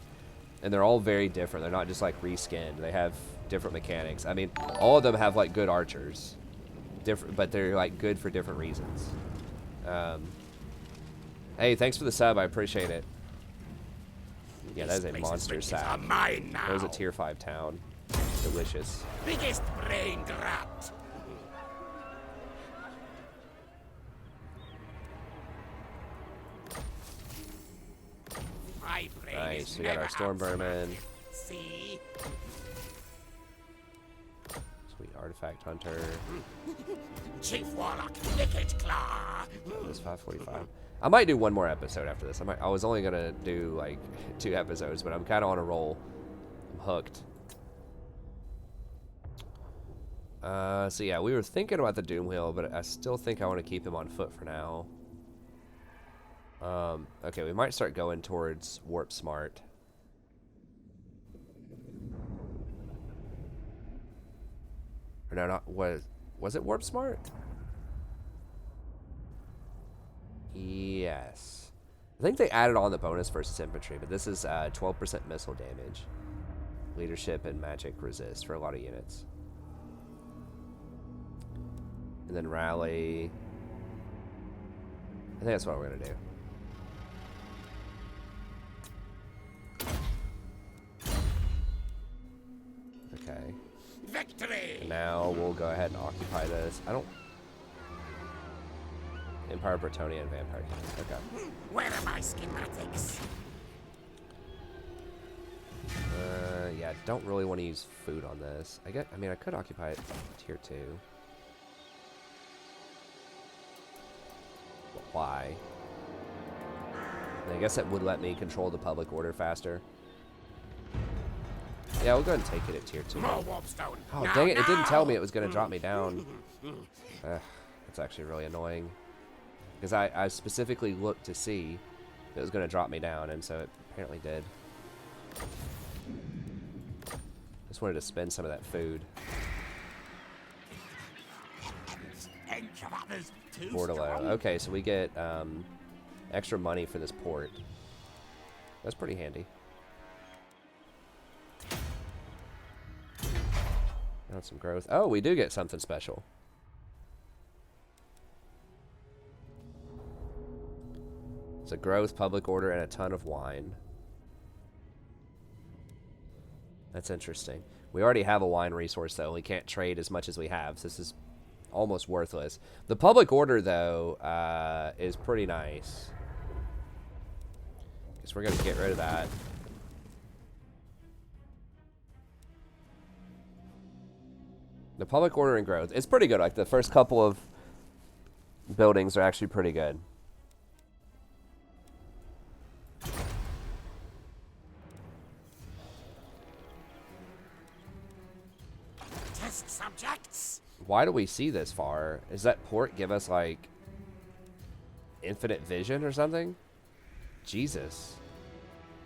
and they're all very different. They're not just like reskinned. They have different mechanics. I mean, all of them have like good archers, different, but they're like good for different reasons. Hey, thanks for the sub. I appreciate it. Yeah, that is a monster sab. That was a tier 5 town. Delicious. Biggest brain rat. Nice. We got our Stormvermin. See? Sweet artifact hunter. Chief Warlock, Ikit Claw. It's 5:45. I might do one more episode after this. I was only gonna do like 2 episodes, but I'm kind of on a roll. I'm hooked. So yeah, we were thinking about the Doom Wheel, but I still think I want to keep him on foot for now. Okay, we might start going towards Warp Smart. Or no, not was it Warp Smart? Yes. I think they added on the bonus versus infantry, but this is 12% missile damage. Leadership and magic resist for a lot of units. And then rally. I think that's what we're going to do. Okay. Victory! And now we'll go ahead and occupy this. I don't... Empire, Bretonnia, and Vampire King. Okay. Where are my schematics? Yeah, don't really want to use food on this. I mean, I could occupy it tier 2. But why? And I guess it would let me control the public order faster. Yeah, we'll go ahead and take it at tier 2. More warpstone. Oh, Now, dang it. It didn't tell me now. it was going to drop me down. That's actually really annoying. Because I specifically looked to see if it was going to drop me down, and so it apparently did. Just wanted to spend some of that food. Stench of others too Bordello. strong. Okay, so we get extra money for this port. That's pretty handy. Got some growth. Oh, we do get something special. It's a growth, public order, and a ton of wine. That's interesting. We already have a wine resource, though. We can't trade as much as we have, so this is almost worthless. The public order, though, is pretty nice. Guess we're going to get rid of that. The public order and growth. It's pretty good. Like, the first couple of buildings are actually pretty good. Test subjects. Why do we see this far? Does that port give us, like, infinite vision or something? Jesus.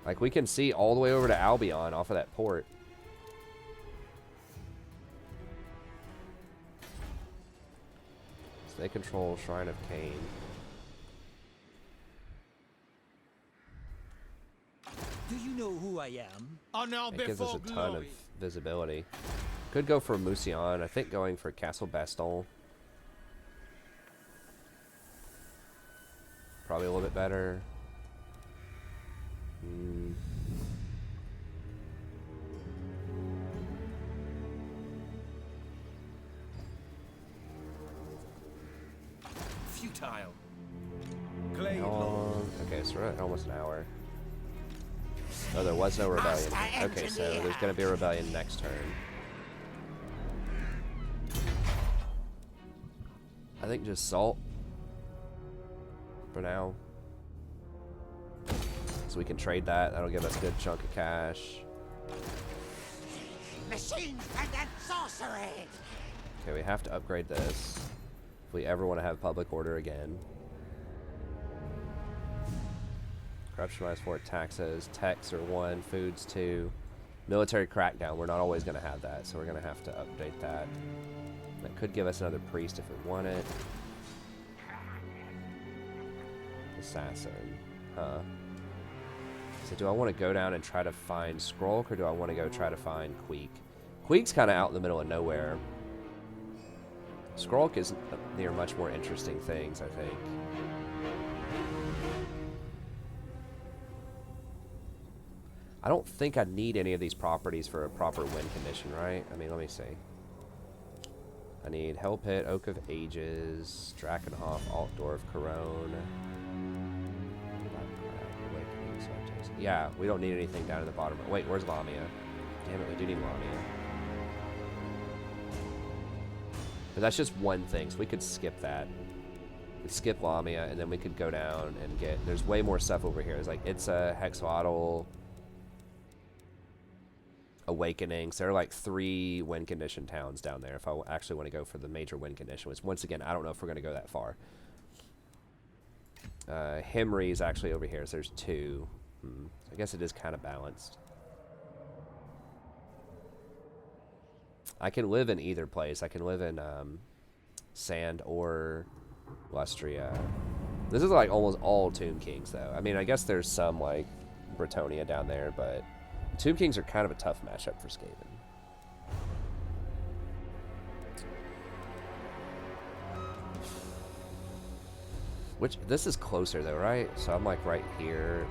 Like, we can see all the way over to Albion off of that port. So they control Shrine of Cain. Do you know who I am? Honor It gives us before a ton of glory. visibility. Could go for Musion. I think going for Castle Baston. Probably a little bit better. Futile. Okay, so we're at almost an hour. Oh, there was no rebellion. Master Okay, so engineer. there's going to be a rebellion next turn. I think just salt for now. So we can trade that. That'll give us a good chunk of cash. Machines and sorcery. Okay, we have to upgrade this if we ever want to have public order again. Corruption minus 4 taxes. Techs are 1, foods 2. Military crackdown. We're not always going to have that, so we're going to have to update that. That could give us another priest if we want it. Assassin. Huh. So do I want to go down and try to find Skrulk, or do I want to go try to find Queek? Queek's kind of out in the middle of nowhere. Skrulk is near much more interesting things, I think. I don't think I need any of these properties for a proper win condition, right? I mean, let me see. I need Hell Pit, Oak of Ages, Drakenhof, Altdorf, Corone. Yeah, we don't need anything down in the bottom. Wait, where's Lamia? Damn it, we do need Lamia. But that's just one thing, so we could skip that. We'd skip Lamia, and then we could go down and get... There's way more stuff over here. There's like Itza, Hexwaddle, Awakenings. There are like 3 win condition towns down there if I actually want to go for the major win condition, which once again, I don't know if we're going to go that far. Himri is actually over here, so there's 2. I guess it is kind of balanced. I can live in either place. I can live in Sand or Lustria. This is like almost all Tomb Kings, though. I mean, I guess there's some like Bretonnia down there, but Tomb Kings are kind of a tough matchup for Skaven. Which, this is closer though, right? So I'm like right here.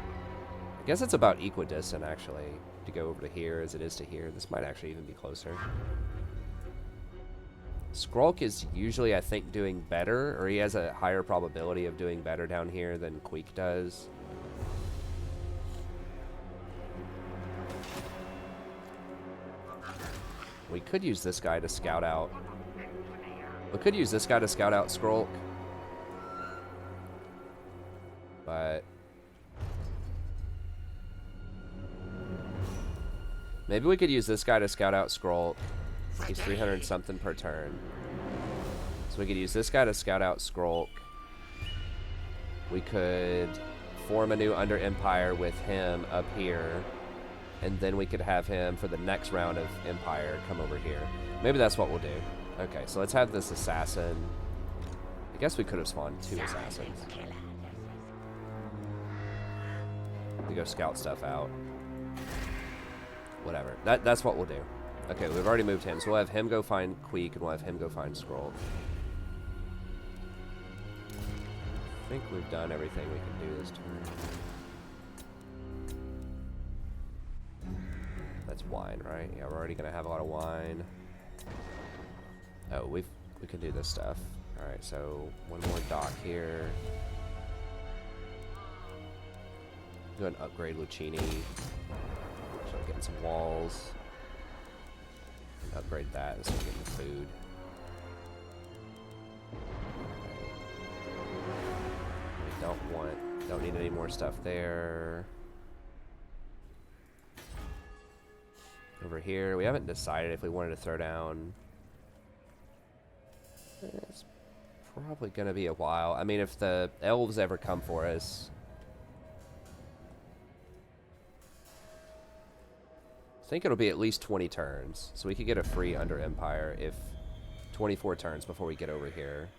I guess it's about equidistant actually to go over to here as it is to here. This might actually even be closer. Skrulk is usually, I think, doing better, or he has a higher probability of doing better down here than Queek does. We could use this guy to scout out. We could use this guy to scout out Skrulk. But maybe we could use this guy to scout out Skrulk. He's 300 something per turn. So we could use this guy to scout out Skrulk. We could form a new Under Empire with him up here, and then we could have him for the next round of Empire come over here. Maybe that's what we'll do. Okay, so let's have this assassin. I guess we could have spawned 2 assassins. We go scout stuff out. Whatever. That's what we'll do. Okay, we've already moved him, so we'll have him go find Queek, and we'll have him go find Scroll. I think we've done everything we can do this turn. That's wine, right? Yeah, we're already gonna have a lot of wine. Oh, we can do this stuff. All right, so one more dock here. Go ahead and upgrade Lucchini. So I'm getting some walls. Upgrade that instead of getting the food. We don't need any more stuff there. Over here, we haven't decided if we wanted to throw down. It's probably gonna be a while. I mean, if the elves ever come for us, I think it'll be at least 20 turns, so we could get a free Under Empire if 24 turns before we get over here.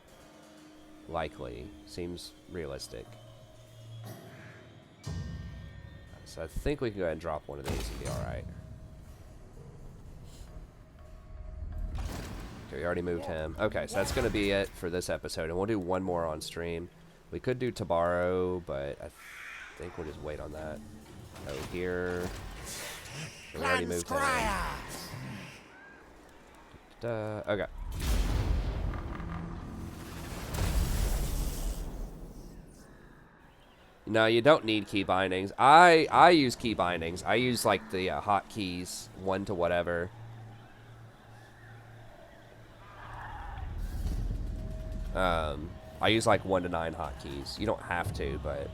Likely. Seems realistic. So I think we can go ahead and drop one of these and be alright. Okay, we already moved him. Okay, so that's going to be it for this episode, and we'll do one more on stream. We could do Tabaro, but I think we'll just wait on that. Oh, here. We already moved him. Okay. No, you don't need key bindings. I use key bindings. I use like the hotkeys, 1 to whatever. I use like 1 to 9 hotkeys. You don't have to, but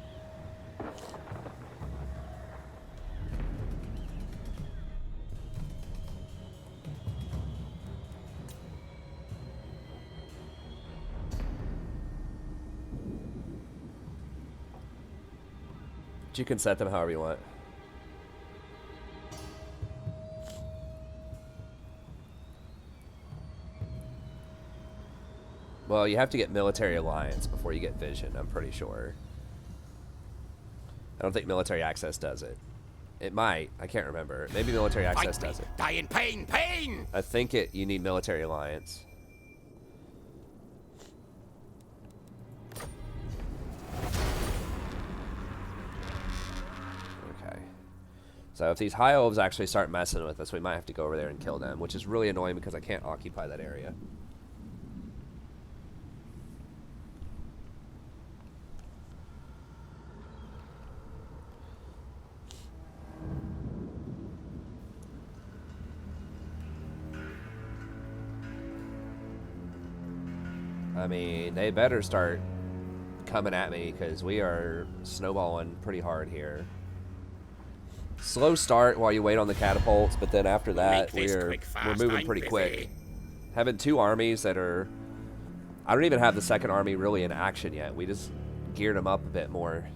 you can set them however you want. Well, you have to get Military Alliance before you get Vision, I'm pretty sure. I don't think Military Access does it. It might. I can't remember. Maybe Military Access does it. Die in pain, pain! I think you need Military Alliance. Okay. So if these High Elves actually start messing with us, we might have to go over there and kill them, which is really annoying because I can't occupy that area. I mean, they better start coming at me because we are snowballing pretty hard here. Slow start while you wait on the catapults, but then after that, we're moving pretty quick. Having 2 armies that are... I don't even have the second army really in action yet. We just geared them up a bit more.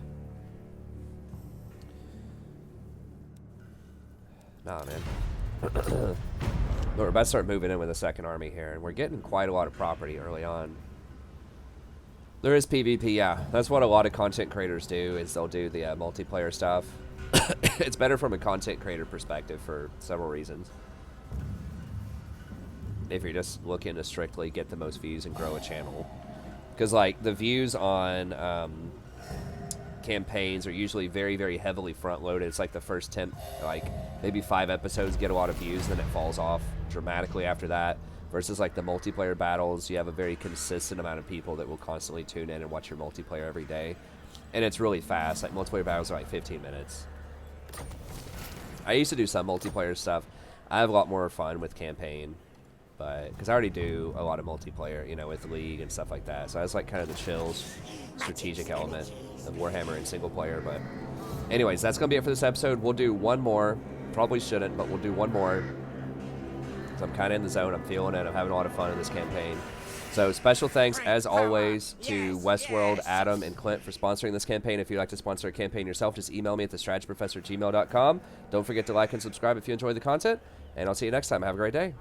Nah, man. But we're about to start moving in with a second army here, and we're getting quite a lot of property early on. There is PvP, yeah. That's what a lot of content creators do, is they'll do the multiplayer stuff. It's better from a content creator perspective for several reasons. If you're just looking to strictly get the most views and grow a channel. Because, like, the views on campaigns are usually very, very heavily front-loaded. It's like the first 10, like, maybe 5 episodes get a lot of views, then it falls off dramatically after that. Versus like the multiplayer battles, you have a very consistent amount of people that will constantly tune in and watch your multiplayer every day. And it's really fast. Like multiplayer battles are like 15 minutes. I used to do some multiplayer stuff. I have a lot more fun with campaign, but because I already do a lot of multiplayer, you know, with League and stuff like that. So that's like kind of the chills, strategic element of Warhammer and single player. But anyways, that's gonna be it for this episode. We'll do one more. Probably shouldn't, but we'll do one more. So I'm kind of in the zone. I'm feeling it. I'm having a lot of fun in this campaign. So special thanks, as always, to Westworld, Adam, and Clint for sponsoring this campaign. If you'd like to sponsor a campaign yourself, just email me at thestrategyprofessor@gmail.com. Don't forget to like and subscribe if you enjoy the content, and I'll see you next time. Have a great day.